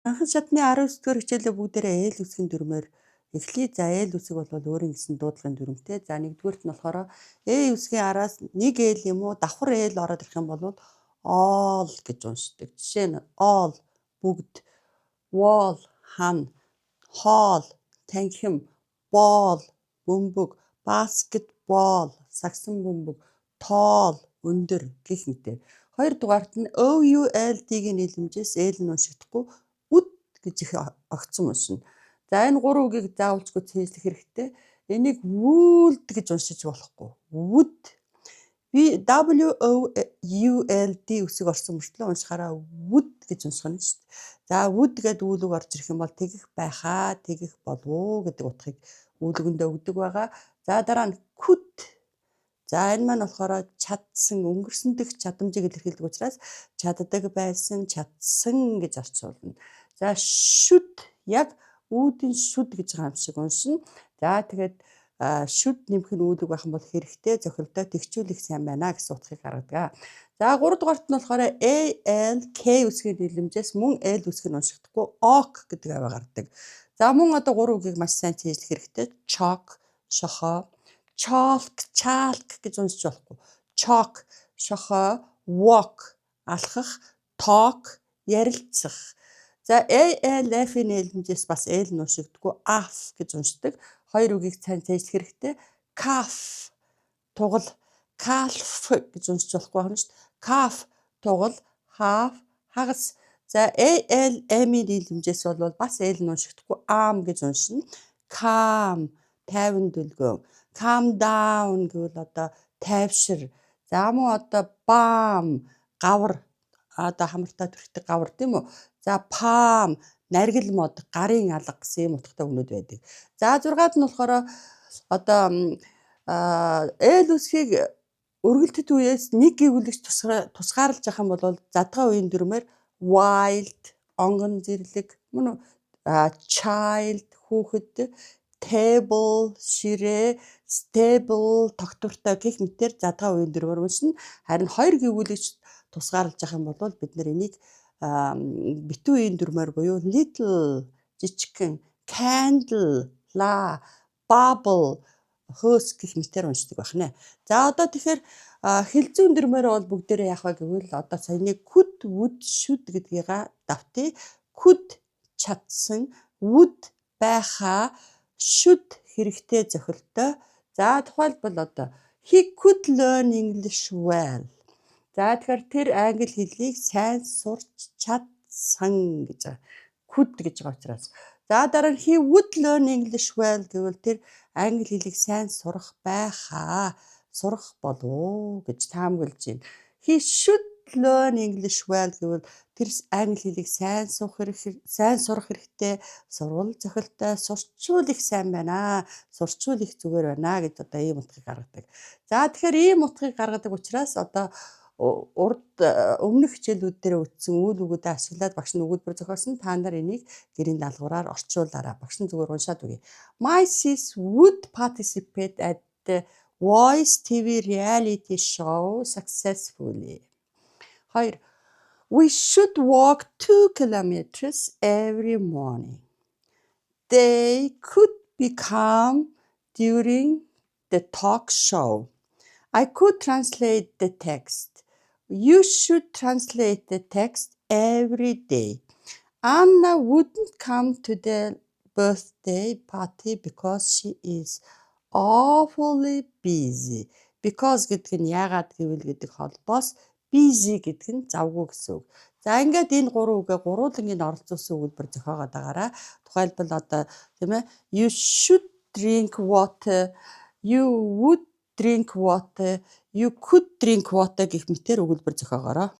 Анхан шатны 19-р хичээлээ бүгдээрээ ээл үсгийн дүрмээр эхлэе. За ээл үсэг бол өөрийн гэсэн дуудлагын дүрмтэй. За нэгдүгüүрт нь болохоор ээ үсгийн араас нэг ээл юм уу давхар ээл ороод ирэх юм бол all гэж уншдаг. Жишээ нь all бүгд, wall хана, hall танхим, ball бөмбөг, basketball сагсан бөмбөг, tall өндөр гэх мэтээр. Хоёрдугаарт нь OULD-ийн нийлэмжээс ээл нь уншигдахгүй wood гэж их огцон уншина. За энэ гурван үгийг заавалчгүй цээжлэх хэрэгтэй. Энийг would гэж уншиж болохгүй. Would WOULD үсэг орсон мөртлөө уншихаараа would гэж унших нь шүү дээ. За would гэдэг үйл үг орж ирэх юм бол тэгэх байхаа, тэгэх болов гэдэг утгыг үүлгэндээ өгдөг байгаа. За дараа нь could. За энэ маань болохоор чадсан, өнгөрсөн дэх чадамжийг илэрхийлдэг учраас чаддаг байсан, чадсан гэж орчуулна. За should яг үүдийн should гэж байгаа юм шиг уншина. За тэгээд should нэмэх нь үүлэг байх юм бол хэрэгтэй, зохилтой тэгчүүлэх сайн байна гэсэн утгыг гаргадаг. За 3 дугаарт нь болохоор ALK үсгийн нийлэмжээс мөн L үсэг нь уншигдахгүй ok гэдэг аваа гардаг. За мөн одоо 3 үгийг маш сайн цээжлэх хэрэгтэй. Chalk, шохоо, chalk, chalk гэж уншиж болохгүй. Chalk, шохоо, walk, алхах, talk, ярилцах. За ALF-ийн нийлэмжээс бас L нь уншигдахгүй af гэж уншдаг. Хоёр үгийг сайн цээжлэх хэрэгтэй. Calf, тугал, calf гэж уншиж болохгүй байна шүү дээ. Calf, тугал, half, хагас. За ALM-ийн нийлэмжээс бол бас L нь уншигдахгүй arm гэж уншина. Calm, тайван дүлгөөн. Calm down гэвэл одоо тайвшир. За мөн одоо balm, гавар. Одоо хамартай төрхтэй гавар тийм үү? За palm, наргил мод, гарын алга гэсэн юм утгатай өгнөд байдаг. За 6-ад нь болохоор одоо L үсгийг өргөлтөд үеэс нэг гэвүүлэгч тусгаарлаж авах юм бол задгаа үеийн дүрмээр wild, онгон зэрлэг, мөн child, хүүхэд, table, ширээ, stable, тогтвортой гэх мэтээр задгаа үеийн дүрмээр уншина. Харин хоёр гэвүүлэгч тусгаарлаж авах юм бол бид нар энийг битүү үеийн дүрмээр буюу little, жижигхэн, candle, la, bubble, хөөс гэх мэтээр уншдаг байна. За одоо тэгэхээр хэлзүүн дүрмээр бол бүгдээрээ яах вэ гэвэл одоо саяны could, would, should гэдгийг давтъя. Could чадсан, would байхаа, should хэрэгтэй зохилтой. За тухайлбал одоо he could learn English well. За тэгэхээр тэр англи хэлийг сайн сурч чадсан гэж байгаа. Could гэж байгаа учраас. За дараа нь he would learn English well гэвэл тэр англи хэлийг сайн сурах байхаа, сурах болов гэж таамаглаж байна. He should learn English well гэвэл тэр англи хэлийг сайн сурах хэрэгтэй, сурвал зохилтой, сурчвал их сайн байна, сурчвал их зүгээр байна гэж одоо ийм утгыг гаргадаг. За тэгэхээр ийм утгыг гаргадаг учраас одоо урд өмнөх хичээлүүд дээр үтсэн үйл үгүүдээ ашиглаад багш нь өгүүлбэр зохиосон. Та нар энийг гэрийн даалгавраар орчуулаарай. Багш нь зүгээр уншаад өгье. My sis would participate at the Voice TV reality show successfully. 2. We should walk 2 kilometers every morning. They could become during the talk show. I could translate the text. You should translate the text every day. Anna wouldn't come to the birthday party because she is awfully busy. Because гэдэг нь яагаад гэвэл гэдэг холбоос busy гэдэг нь завгүй гэсэн үг. За ингээд энэ гурван үгээ гурвуулангийн оролцуулсан өгүүлбэр зохиогоод байгаарай. Тухайлбал одоо тийм ээ you should drink water, you would drink water, you could drink water гэх мэтээр өгүүлбэр зохиогоорой.